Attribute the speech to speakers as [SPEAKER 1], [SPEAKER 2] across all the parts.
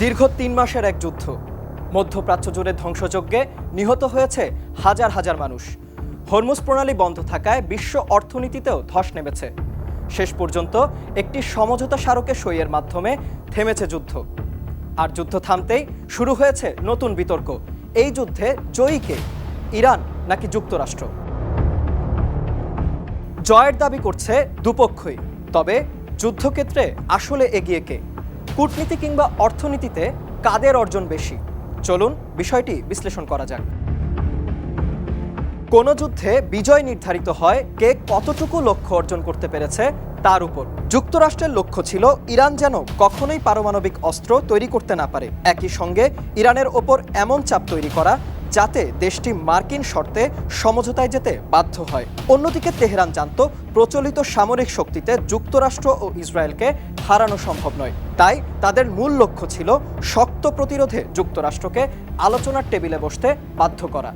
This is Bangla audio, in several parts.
[SPEAKER 1] দীর্ঘ ৩ মাসের এক যুদ্ধ, মধ্যপ্রাচ্য জুড়ে ধ্বংসযজ্ঞে নিহত হয়েছে হাজার হাজার মানুষ। হরমুজ প্রণালী বন্ধ থাকায় বিশ্ব অর্থনীতিতেও ধস নেমেছে। শেষ পর্যন্ত একটি সমঝোতা স্মারকে সইয়ের মাধ্যমে থেমেছে যুদ্ধ। আর যুদ্ধ থামতেই শুরু হয়েছে নতুন বিতর্ক। এই যুদ্ধে জয়ী কে, ইরান নাকি যুক্তরাষ্ট্র? জয়ের দাবি করছে দুপক্ষই, তবে যুদ্ধক্ষেত্রে আসলে এগিয়ে কে? কূটনীতি কিংবা অর্থনীতিতে কাদের অর্জন বেশি? চলুন বিষয়টি বিশ্লেষণ করা যাক। কোন যুদ্ধে বিজয় নির্ধারিত হয় কে কতটুকু লক্ষ্য অর্জন করতে পেরেছে তার উপর। যুক্তরাষ্ট্রের লক্ষ্য ছিল ইরান যেন কখনোই পারমাণবিক অস্ত্র তৈরি করতে না পারে, একই সঙ্গে ইরানের ওপর এমন চাপ তৈরি করা যাতে দেশটি মার্কিন শর্তে সমঝোতায় যেতে বাধ্য হয়। অন্যদিকে তেহরান জানত প্রচলিত সামরিক শক্তিতে যুক্তরাষ্ট্র ও ইসরায়েলকে হারানো সম্ভব নয়, তাই তাদের মূল লক্ষ্য ছিল শক্ত প্রতিরোধে যুক্তরাষ্ট্রকে আলোচনার টেবিলে বসতে বাধ্য করা।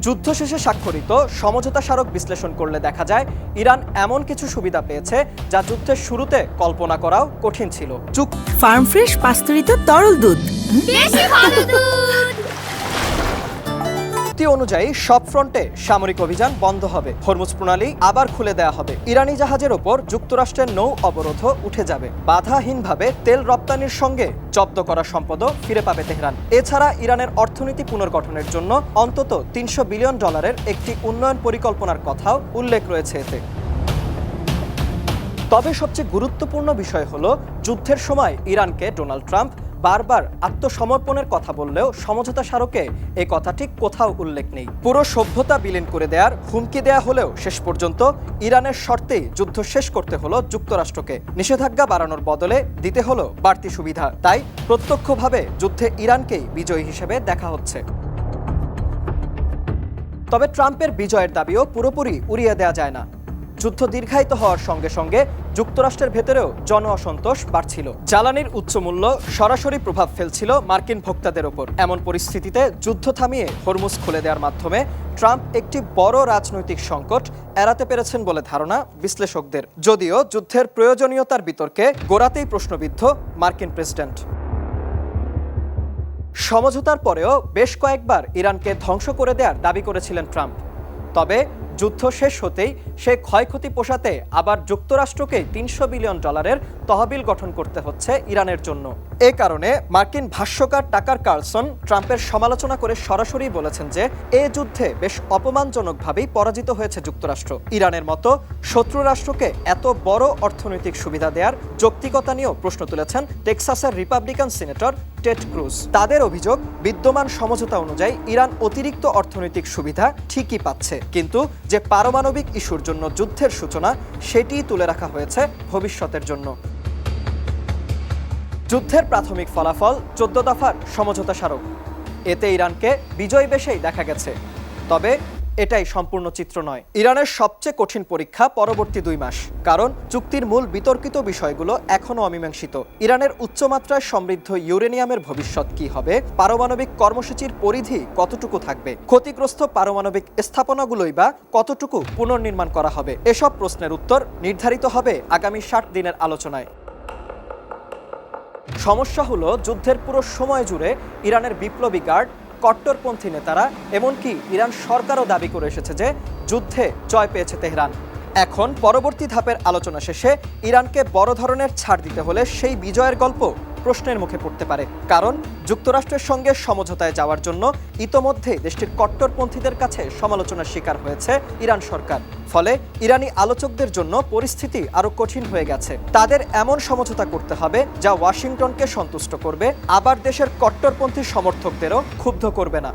[SPEAKER 1] যুদ্ধ শেষে স্বাক্ষরিত সমঝোতা স্মারক বিশ্লেষণ করলে দেখা যায় ইরান এমন কিছু সুবিধা পেয়েছে যা যুদ্ধের শুরুতে কল্পনা করাও কঠিন ছিল।
[SPEAKER 2] ফার্ম ফ্রেশ পাস্তুরিত তরল দুধ,
[SPEAKER 3] বেশি ভালো দুধ।
[SPEAKER 1] চুক্তি অনুযায়ী সব ফ্রন্টে সামরিক অভিযান বন্ধ হবে, হরমুজ প্রণালী আবার খুলে দেয়া হবে, ইরানি জাহাজের ওপর যুক্তরাষ্ট্রের নৌ অবরোধ উঠে যাবে, বাধাহীনভাবে তেল রপ্তানির সঙ্গে জব্দ করা সম্পদও ফিরে পাবে তেহরান। এছাড়া ইরানের অর্থনীতি পুনর্গঠনের জন্য অন্তত $300 বিলিয়ন একটি উন্নয়ন পরিকল্পনার কথাও উল্লেখ রয়েছে এতে। তবে সবচেয়ে গুরুত্বপূর্ণ বিষয় হলো যুদ্ধের সময় ইরানকে ডোনাল্ড ট্রাম্প বারবার আত্মসমর্পণের কথা বললেও সমঝোতা স্মারকে এ কথাটি কোথাও উল্লেখ নেই। পুরো সভ্যতা বিলীন করে দেওয়ার হুমকি দেয়া হলেও শেষ পর্যন্ত ইরানের শর্তেই যুদ্ধ শেষ করতে হলো যুক্তরাষ্ট্রকে। নিষেধাজ্ঞা বাড়ানোর বদলে দিতে হলো বাড়তি সুবিধা, তাই প্রত্যক্ষভাবে যুদ্ধে ইরানকেই বিজয়ী হিসেবে দেখা হচ্ছে। তবে ট্রাম্পের বিজয়ের দাবিও পুরোপুরি উড়িয়ে দেওয়া যায় না। যুদ্ধ দীর্ঘায়িত হওয়ার সঙ্গে সঙ্গে যুক্তরাষ্ট্রের ভেতরেও জন অসন্তোষ বাড়ছিল। জ্বালানির উচ্চ মূল্য সরাসরি প্রভাব ফেলছিল মার্কিন ভোক্তাদের ওপর। এমন পরিস্থিতিতে যুদ্ধ থামিয়ে হরমুজ খুলে দেওয়ার মাধ্যমে ট্রাম্প একটি বড় রাজনৈতিক সংকট এড়াতে পেরেছেন বলে ধারণা বিশ্লেষকদের। যদিও যুদ্ধের প্রয়োজনীয়তার বিতর্কে গোড়াতেই প্রশ্নবিদ্ধ মার্কিন প্রেসিডেন্ট। সমঝোতার পরেও বেশ কয়েকবার ইরানকে ধ্বংস করে দেওয়ার দাবি করেছিলেন ট্রাম্প। তবে যুদ্ধ শেষ হতেই সে ক্ষয়ক্ষতি পোষাতে আবার যুক্তরাষ্ট্রকে $300 বিলিয়ন তহবিল গঠন করতে হচ্ছে ইরানের জন্য। এ কারণে মার্কিন ভাষ্যকার টাকার কার্লসন ট্রাম্পের সমালোচনা করে সরাসরি বলেছেন যে এ যুদ্ধে বেশ অপমানজনকভাবেই পরাজিত হয়েছে যুক্তরাষ্ট্র। ইরানের মতো শত্রু রাষ্ট্রকে এত বড় অর্থনৈতিক সুবিধা দেওয়ার যৌক্তিকতা নিয়েও প্রশ্ন তুলেছেন টেক্সাসের রিপাবলিকান সিনেটর টেড ক্রুজ। তাদের অভিযোগ, বিদ্যমান সমঝোতা অনুযায়ী ইরান অতিরিক্ত অর্থনৈতিক সুবিধা ঠিকই পাচ্ছে, কিন্তু যে পারমাণবিক ইস্যুর জন্য যুদ্ধের সূচনা সেটিই তুলে রাখা হয়েছে ভবিষ্যতের জন্য। যুদ্ধের প্রাথমিক ফলাফল 14 দফার সমঝোতা স্মারক। এতে ইরানকে বিজয় বেশেই দেখা গেছে, তবে এটাই সম্পূর্ণ চিত্র নয়। ইরানের সবচেয়ে কঠিন পরীক্ষা পরবর্তী 2 মাস, কারণ চুক্তির মূল বিতর্কিত বিষয়গুলো এখনও অমীমাংসিত। ইরানের উচ্চমাত্রায় সমৃদ্ধ ইউরেনিয়ামের ভবিষ্যৎ কি হবে, পারমাণবিক কর্মসূচির পরিধি কতটুকু থাকবে, ক্ষতিগ্রস্ত পারমাণবিক স্থাপনাগুলোই বা কতটুকু পুনর্নির্মাণ করা হবে, এসব প্রশ্নের উত্তর নির্ধারিত হবে আগামী 60 দিনের আলোচনায়। সমস্যা হলো যুদ্ধের পুরো সময় জুড়ে ইরানের বিপ্লবী গার্ড, কট্টরপন্থী নেতারা, এমনকি ইরান সরকারও দাবি করে এসেছে যে যুদ্ধে জয় পেয়েছে তেহরান। এখন পরবর্তী ধাপের আলোচনা শেষে ইরানকে বড় ধরনের ছাড় দিতে হলে সেই বিজয়ের গল্প প্রশ্নের মুখে পড়তে পারে, কারণ যুক্তরাষ্ট্রের সঙ্গে সমঝোতায় যাওয়ার জন্য ইতোমধ্যে দেশটির কট্টরপন্থীদের কাছে সমালোচনার শিকার হয়েছে ইরান সরকার। ফলে ইরানি আলোচকদের জন্য পরিস্থিতি আরো কঠিন হয়ে গেছে। তাদের এমন সমঝোতা করতে হবে যা ওয়াশিংটনকে সন্তুষ্ট করবে, আবার দেশের কট্টরপন্থী সমর্থকদেরও ক্ষুব্ধ করবে না।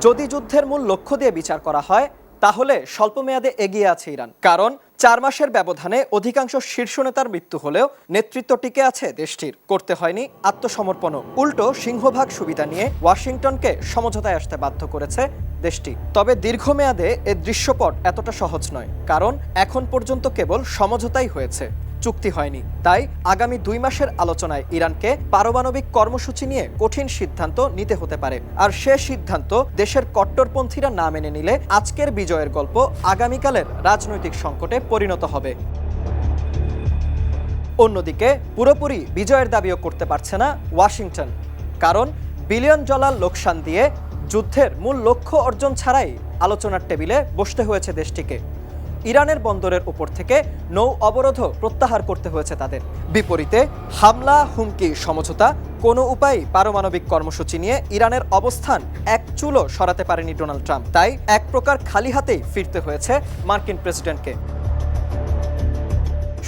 [SPEAKER 1] যদি যুদ্ধের মূল লক্ষ্য দিয়ে বিচার করা হয় তাহলে স্বল্পমেয়াদে এগিয়ে আছে ইরান, কারণ 4 মাসের ব্যবধানে অধিকাংশ শীর্ষ নেতার মৃত্যু হলেও নেতৃত্ব টিকে আছে দেশটির। করতে হয়নি আত্মসমর্পণও, উল্টো সিংহভাগ সুবিধা নিয়ে ওয়াশিংটনকে সমঝোতায় আসতে বাধ্য করেছে দেশটি। তবে দীর্ঘমেয়াদে এ দৃশ্যপট এতটা সহজ নয়, কারণ এখন পর্যন্ত কেবল সমঝোতাই হয়েছে, চুক্তি হয়নি। তাই আগামী 2 মাসের আলোচনায় ইরানকে পারমাণবিক কর্মসূচি নিয়ে কঠিন সিদ্ধান্ত নিতে হতে পারে। আর সে সিদ্ধান্ত দেশের কট্টরপন্থীরা না মেনে নিলে আজকের বিজয়ের গল্প আগামীকালের রাজনৈতিক সংকটে পরিণত হবে। অন্যদিকে পুরোপুরি বিজয়ের দাবিও করতে পারছে না ওয়াশিংটন, কারণ বিলিয়ন ডলার লোকসান দিয়ে যুদ্ধের মূল লক্ষ্য অর্জন ছাড়াই আলোচনার টেবিলে বসতে হয়েছে দেশটিকে। ইরানের বন্দরের উপর থেকে নৌ অবরোধও প্রত্যাহার করতে হয়েছে তাদের। বিপরীতে হামলা, হুমকি, সমঝোতা কোনো উপায়ে পারমাণবিক কর্মসূচি নিয়ে ইরানের অবস্থান এক চুলও সরাতে পারেনি ডোনাল্ড ট্রাম্প। তাই এক প্রকার খালি হাতেই ফিরতে হয়েছে মার্কিন প্রেসিডেন্টকে।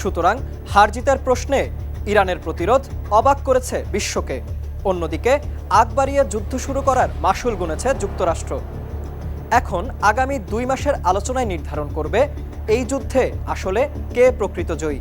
[SPEAKER 1] সুতরাং হার জিতার প্রশ্নে ইরানের প্রতিরোধ অবাক করেছে বিশ্বকে। অন্যদিকে আগ বাড়িয়ে যুদ্ধ শুরু করার মাশুল গুনেছে যুক্তরাষ্ট্র। এখন আগামী 2 মাসের আলোচনায় নির্ধারণ করবে এই যুদ্ধে আসলে কে প্রকৃত জয়ী।